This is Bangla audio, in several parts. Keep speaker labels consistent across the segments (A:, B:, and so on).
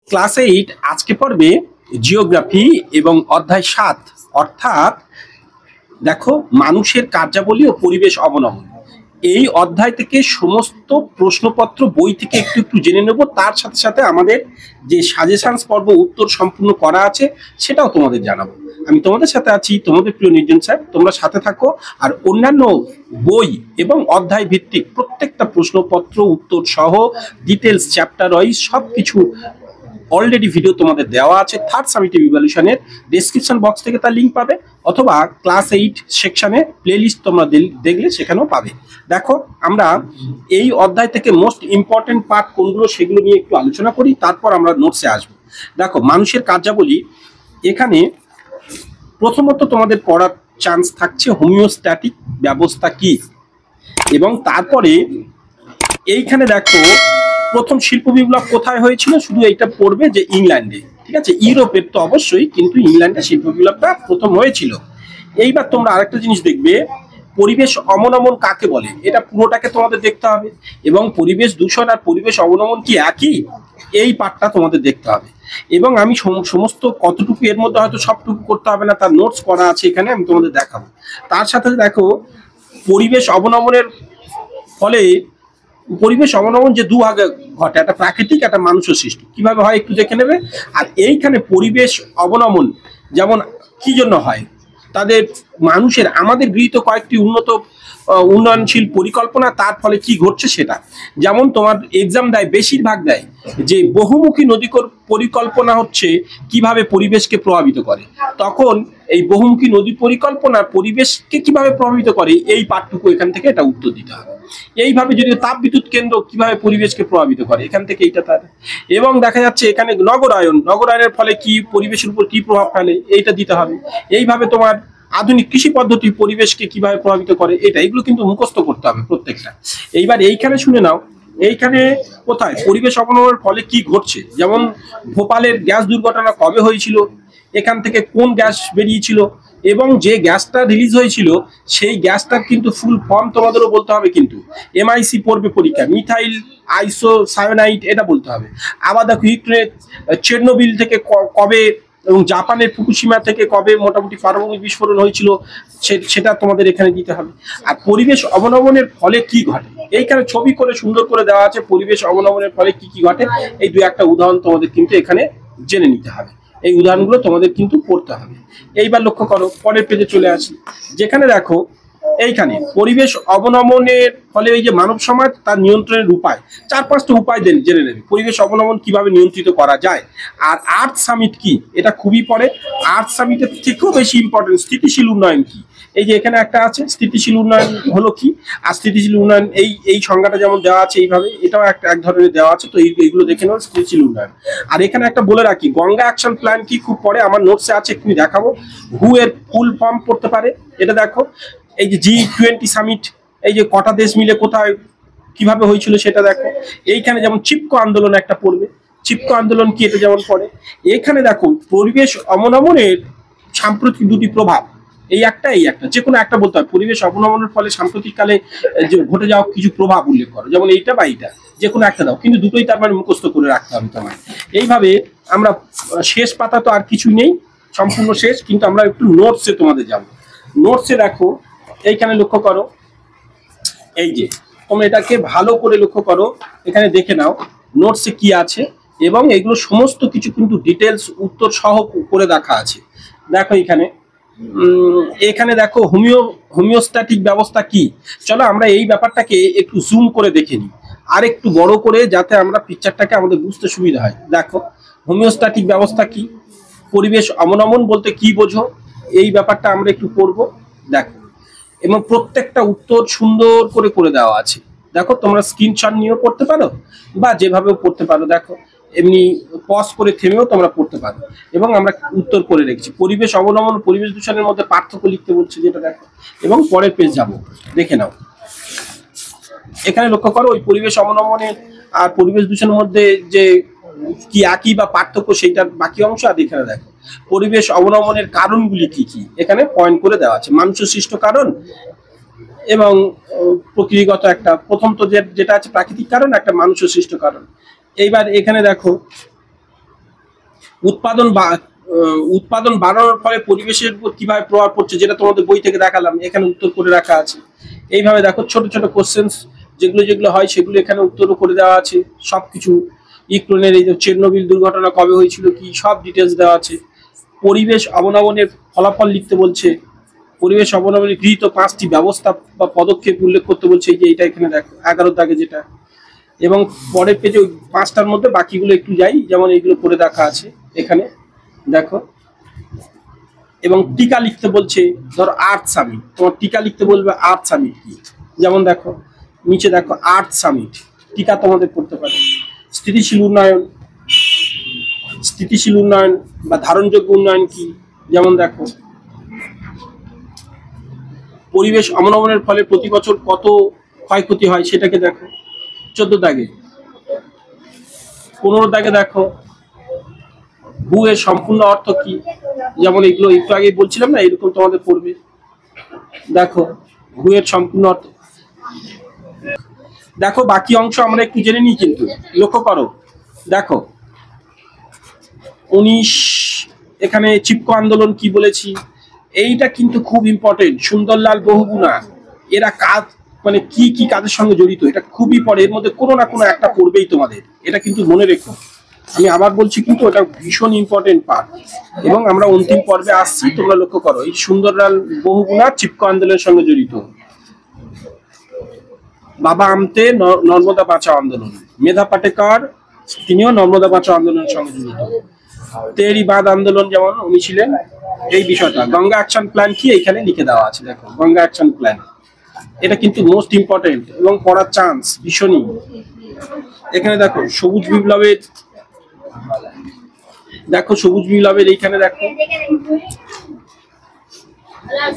A: ক্লাস 8 আজকে পড়বে জিওগ্রাফি এবং অধ্যায় 7 অর্থাৎ দেখো মানুষের কার্যাবলী ও পরিবেশ অবলম্বন। এই অধ্যায় থেকে সমস্ত প্রশ্নপত্র বই থেকে একটু একটু জেনে নেব, তার সাথে সাথে আমাদের যে সাজেশনস পর্ব উত্তর সম্পূর্ণ করা আছে সেটাও তোমাদের জানাবো। আমি তোমাদের সাথে আছি, তোমাদের প্রিয় নির্জন স্যার। তোমরা সাথে থাকো আর অন্যান্য বই এবং অধ্যায় ভিত্তিক প্রত্যেকটা প্রশ্নপত্র উত্তর সহ ডিটেলস চ্যাপ্টার ওয়াইজ সবকিছু অলরেডি ভিডিও তোমাদের দেওয়া আছে। থার্ড সামিটিভ ইভ্যালুয়েশনের ডেসক্রিপশন বক্স থেকে তার লিঙ্ক পাবে, অথবা ক্লাস 8 সেকশনে প্লেলিস্ট তোমরা দেখলে সেখানেও পাবে। দেখো আমরা এই অধ্যায় থেকে মোস্ট ইম্পর্টেন্ট পার্ট কোনগুলো সেগুলো নিয়ে একটু আলোচনা করি, তারপর আমরা নোটসে আসবো। দেখো মানুষের কার্যাবলী, এখানে প্রথমত তোমাদের পড়ার চান্স থাকছে হোমিওস্ট্যাটিক ব্যবস্থা কি, এবং তারপরে এইখানে দেখো প্রথম শিল্প বিপ্লব কোথায় হয়েছিল, শুধু এইটা পড়বে যে ইংল্যান্ডে, ঠিক আছে। ইউরোপের তো অবশ্যই, কিন্তু ইংল্যান্ডে শিল্প বিপ্লবটা প্রথম হয়েছিল। এইবার তোমরা আরেকটা জিনিস দেখবে, পরিবেশ অবনমন কাকে বলে, এটা পুরোটাকে তোমাদের দেখতে হবে। এবং পরিবেশ দূষণ আর পরিবেশ অবনমন কি একই, এই পার্টটা তোমাদের দেখতে হবে। এবং আমি সমস্ত কতটুকু এর মধ্যে হয়তো সবটুকু করতে হবে না, তার নোটস করা আছে এখানে, আমি তোমাদের দেখাবো। তার সাথে দেখো পরিবেশ অবনমনের ফলে পরিবেশ অবনমন যে দু ভাগে ঘটে, একটা প্রাকৃতিক, একটা মানুষের সৃষ্টি। কিভাবে হয় একটু দেখে নেবে। আর এইখানে পরিবেশ অবনমন যেমন কি জন্য হয়, তাদের মানুষের আমাদের গৃহীত কয়েকটি উন্নয়নশীল পরিকল্পনা, তার ফলে কি ঘটছে সেটা। যেমন তোমার এক্সাম দেয়, বেশিরভাগ দেয় যে বহুমুখী নদী পরিকল্পনা হচ্ছে কিভাবে পরিবেশকে প্রভাবিত করে, তখন এই বহুমুখী নদী পরিকল্পনা পরিবেশকে কিভাবে প্রভাবিত করে, এই পাঠটুকু এখান থেকে এটা উত্তর দিতে হবে। এইভাবে যদি তাপবিদ্যুৎ কেন্দ্র কিভাবে পরিবেশকে প্রভাবিত করে, এখান থেকে এইটা তার। এবং দেখা যাচ্ছে এখানে নগরায়নের ফলে কি পরিবেশের উপর কি প্রভাব ফেলে, এইটা দিতে হবে। এইভাবে তোমার আধুনিক কৃষি পদ্ধতি পরিবেশকে কিভাবে প্রভাবিত করে, এগুলো কিন্তু মুখস্থ করতে হবে প্রত্যেকটা। এইবার এইখানে শুনে নাও, এইখানে কোথায় পরিবেশ অবনমনের ফলে কি ঘটছে, যেমন ভোপালের গ্যাস দুর্ঘটনা কবে হয়েছিল, এখান থেকে কোন গ্যাস বেরিয়েছিল, এবং যে গ্যাসটা রিলিজ হয়েছিল সেই গ্যাসটার কিন্তু ফুল ফর্ম তোমাদেরও বলতে হবে, কিন্তু এমআইসি পড়বে পরীক্ষা, মিথাইল আইসোসায়ানাইড, এটা বলতে হবে। আবার দেখো ইউক্রেন চেরনোবিল থেকে কবে, এবং জাপানের ফুকুশিমা থেকে কবে মোটামুটি পারমাণবিক বিস্ফোরণ হয়েছিল, সেটা তোমাদের এখানে দিতে হবে। আর পরিবেশ অবনমনের ফলে কি ঘটে, এইখানে ছবি করে সুন্দর করে দেওয়া আছে, পরিবেশ অবনমনের ফলে কি কি ঘটে, এই দু একটা উদাহরণ তোমাদের কিন্তু এখানে জেনে নিতে হবে। এই উদাহরণগুলো তোমাদের কিন্তু পড়তে হবে। এইবার লক্ষ্য করো, পরের পেজে চলে আসি, যেখানে দেখো এইখানে পরিবেশ অবনমনের ফলে এই যে মানব সমাজ তার নিয়ন্ত্রণের উপায়, 4-5টা উপায় জেনে নেবে পরিবেশ অবনমন কিভাবে নিয়ন্ত্রিত করা যায়। আর আর্থ সামিট কি, এটা খুবই পরে। আর্থ সামিটের থেকেও বেশি ইম্পর্টেন্ট স্থিতিশীল উন্নয়ন কি, এই যে এখানে একটা আছে স্থিতিশীল উন্নয়ন হলো কি। আর স্থিতিশীল উন্নয়ন এই সংজ্ঞাটা যেমন দেওয়া আছে এইভাবে, এটাও এক ধরনের দেওয়া আছে, তো এইগুলো দেখে নেওয়া স্থিতিশীল উন্নয়ন। আর এখানে একটা বলে রাখি, গঙ্গা অ্যাকশন প্ল্যান কি, খুব পরে আমার নোটসে আছে, একটু দেখাবো। হু এর ফুল ফর্ম পড়তে পারে, এটা দেখো। এই যে G20 সামিট, এই যে কটা দেশ মিলে কোথায় কিভাবে হয়েছিল সেটা দেখো। এইখানে যেমন চিপকো আন্দোলন একটা পড়বে, চিপকো আন্দোলন কি, এটা যেমন পড়ে। এখানে দেখো পরিবেশ অবনমনের সাম্প্রতিক দুটি প্রভাব, এই একটা যে কোনো একটা বলতে হবে। পরিবেশ অবনমনের ফলে সাম্প্রতিককালে যে ঘটে যাওয়া কিছু প্রভাব উল্লেখ করো, যেমন এইটা বা এইটা, যে কোনো একটা দাও, কিন্তু দুটোই তার মানে মুখস্থ করে রাখতে হবে তোমার। এইভাবে আমরা শেষ পাতা তো আর কিছুই নেই, সম্পূর্ণ শেষ, কিন্তু আমরা একটু নোটসে তোমাদের যাবো। নোটসে দেখো এইখানে লক্ষ্য করো, এই যে তোমরা এটাকে ভালো করে লক্ষ্য করো, এখানে দেখে নাও নোটসে কি আছে, এবং এগুলো সমস্ত কিছু কিন্তু ডিটেলস উত্তর সহ করে দেখা আছে। দেখো এখানে দেখো হোমিওস্ট্যাটিক ব্যবস্থা কি। চলো আমরা এই ব্যাপারটাকে একটু জুম করে দেখে নিই, আর একটু বড় করে, যাতে আমরা পিকচারটাকে আমাদের বুঝতে সুবিধা হয়। দেখো হোমিওস্ট্যাটিক ব্যবস্থা কি, পরিবেশ অবনমন বলতে কি বোঝো, এই ব্যাপারটা আমরা একটু পড়বো। দেখো, এবং প্রত্যেকটা উত্তর সুন্দর করে দেওয়া আছে। দেখো তোমরা স্ক্রিনশট নিয়েও পড়তে পারো, বা যেভাবেও পড়তে পারো। দেখো এমনি পজ করে থেমেও তোমরা পড়তে পারো, এবং আমরা উত্তর করে রেখেছি। পরিবেশ অবনমন পরিবেশ দূষণের মধ্যে পার্থক্য লিখতে বলছে, যেটা দেখো। এবং পরের পেজ যাবো, দেখে নাও। এখানে লক্ষ্য করো ওই পরিবেশ অবনমনের আর পরিবেশ দূষণের মধ্যে যে কি একই বা পার্থক্য, সেইটার বাকি অংশ। আর এখানে দেখো পরিবেশ অবনমনের কারণগুলি কি কি, এখানে পয়েন্ট করে দেওয়া আছে। মানুষের সৃষ্ট কারণ এবং প্রকৃতিগত একটা, প্রথম তো যেটা আছে প্রাকৃতিক কারণ, একটা মানুষের সৃষ্ট কারণ। এইবার এখানে দেখো উৎপাদন বাড়ানোর ফলে পরিবেশের উপর কিভাবে প্রভাব পড়ছে, যেটা তোমাদের বই থেকে দেখালাম, এখানে উত্তর করে রাখা আছে। এইভাবে দেখো ছোট ছোট কোশ্চেন্স যেগুলো হয় সেগুলো এখানে উত্তরও করে দেওয়া আছে। সবকিছু ইউক্রেনের এই যে চেরনোবিল দুর্ঘটনা কবে হয়েছিল কি সব ডিটেলস দেওয়া আছে। পরিবেশ অবনমনের ফলাফল লিখতে বলছে, পরিবেশ অবনমনে গৃহীত 5টি ব্যবস্থা বা পদক্ষেপ উল্লেখ করতে বলছে। এই যে এটা এখানে দেখো 11 দাগে যেটা, এবং পরের পেজে 5টার মধ্যে বাকিগুলো একটু যাই, যেমন এইগুলো করে দেখা আছে এখানে দেখো। এবং টিকা লিখতে বলছে, ধরো আর্থ সামিট, তোমার টিকা লিখতে বলবে আর্থ সামিট কি, যেমন দেখো নিচে দেখো আর্থ সামিট টিকা তোমাদের করতে পারে। স্থিতিশীল উন্নয়ন বা ধারণযোগ্য উন্নয়ন কি, যেমন দেখো পরিবেশ অবনমনের ফলে প্রতি বছর কত ক্ষয়ক্ষতি হয় সেটাকে দেখো 14 দাগে। 15 দাগে দেখো ভূ এর সম্পূর্ণ অর্থ কি, যেমন এগুলো একটু আগে বলছিলাম না, এরকম তোমাদের পড়বে। দেখো ভূ এর সম্পূর্ণ অর্থ। দেখো বাকি অংশ আমরা একটু জেনে নিই, কিন্তু লক্ষ্য করো দেখো 19 এখানে চিপকো আন্দোলন কি বলেছি, এইটা কিন্তু খুব ইম্পর্টেন্ট। সুন্দরলাল বহুগুণা এরা কাজ মানে কি কি কাজের সঙ্গে জড়িত, এটা খুবই পড়ে, এর মধ্যে কোনো না কোনো একটা পড়বেই তোমাদের, এটা কিন্তু মনে রেখো। আমি আবার বলছি কিন্তু ওটা ভীষণ ইম্পর্টেন্ট পার্ট। এবং আমরা অন্তিম পর্বে আসছি, তোমরা লক্ষ্য করো এই সুন্দরলাল বহুগুণা চিপকো আন্দোলনের সঙ্গে জড়িত। বাবা আমতে নর্মদা বাঁচাও আন্দোলন, মেধা পাটেকর তিনিও নর্মদা বাঁচাও আন্দোলনের সঙ্গে জড়িত। তেরি বাঁধ আন্দোলন যেমন উনি ছিলেন। এই বিষয়টা গঙ্গা অ্যাকশন প্ল্যান কি এখানে লিখে দেওয়া আছে, দেখো গঙ্গা অ্যাকশন প্ল্যান, এটা কিন্তু মোস্ট ইম্পর্টেন্ট এবং পড়ার চান্স ভীষণই। এখানে দেখো সবুজ বিপ্লবের, দেখো সবুজ বিপ্লবের এইখানে দেখো,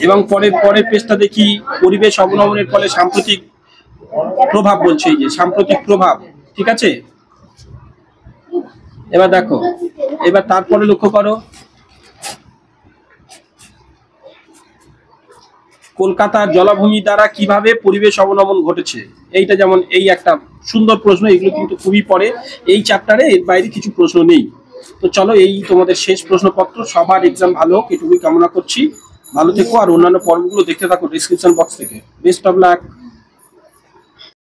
A: এবং পরের পেজটা দেখি পরিবেশ অবনমনের ফলে সাম্প্রতিক প্রভাব বলছে, এই যে সাম্প্রতিক প্রভাব, ঠিক আছে। এবার দেখো, এবার তারপরে লক্ষ্য করো কলকাতার জলাভূমি দ্বারা কিভাবে পরিবেশ অবনমন ঘটেছে, এইটা যেমন এই একটা সুন্দর প্রশ্ন। এগুলো কিন্তু খুবই পড়ে এই চ্যাপ্টারে, এর বাইরে কিছু প্রশ্ন নেই। তো চলো এই তোমাদের শেষ প্রশ্নপত্র, সবার এক্সাম ভালো হোক এটুকুই কামনা করছি। ভালো থেকো, আর অন্যান্য পর্বগুলো দেখতে থাকো ডিসক্রিপশন বক্স থেকে। Best of luck.